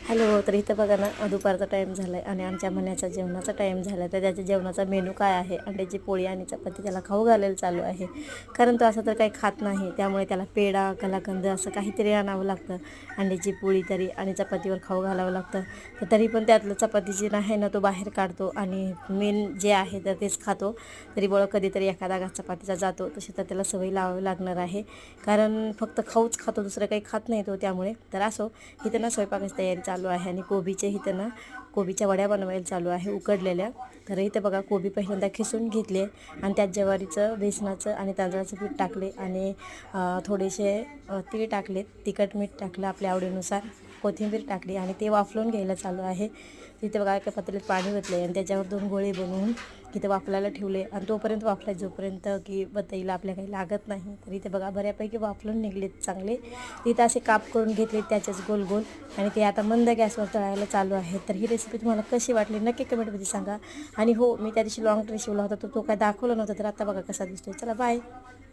Hello. तर इथं बघा ना, दुपारचा टाईम झाला आहे आणि आमच्या मण्याचा जेवणाचा टाईम झाला आहे. तर त्याच्या जेवणाचा मेनू काय आहे? अंड्याची पोळी आणि चपाती त्याला खाऊ घालायला चालू आहे. कारण तो असं तर काही खात नाही, त्यामुळे त्याला पेढा, कलाकंद असं काहीतरी आणावं लागतं. अंड्याची पोळी तरी आणि चपातीवर खाऊ घालावं लागतं. तर तरी पण त्यातलं चपातीची नाही ना, तो बाहेर काढतो आणि मेन जे आहे तर तेच खातो. तरी बळं कधीतरी एखादा घास चपातीचा जातो, तशी तर त्याला सवय लावावी लागणार आहे. कारण फक्त खाऊच खातो, दुसरं काही खात नाही तो. त्यामुळे तर असो, इथं ना स्वयंपाकाची तयारी चालू आहे आणि कोबीचे इथं ना कोबीच्या वड्या बनवायला चालू आहे उकडलेल्या. तर इथं बघा, कोबी पहिल्यांदा खिसून घेतले आणि त्यात ज्वारीचं, बेसनाचं आणि तांदळाचं पीठ टाकले आणि थोडेसे तीळ टाकले, तिखट मीठ टाकलं आपल्या आवडीनुसार, कोथिंबीर टाकली आणि ते वाफलून घ्यायला चालू आहे. तिथे बघा एका पातेल्यात पाणी ओतले आणि त्याच्यावर 2 गोळे बनवून इथे वाफलायला ठेवले आणि तोपर्यंत वाफलाय जोपर्यंत की बत्ताईला आपल्या काही लागत नाही. तर इथे बघा बऱ्यापैकी वाफलून निघलेत चांगले. तिथं असे काप करून घेतले त्याचेच गोल गोल आणि ते आता मंद गॅसवर तळायला चालू आहे. तर ही रेसिपी तुम्हाला कशी वाटली नक्की कमेंटमध्ये सांगा. आणि हो, मी त्या दिवशी लॉंग ड्रेस शिवला होता तो काय दाखवला नव्हता, तर आता बघा कसा दिसतोय. चला बाय.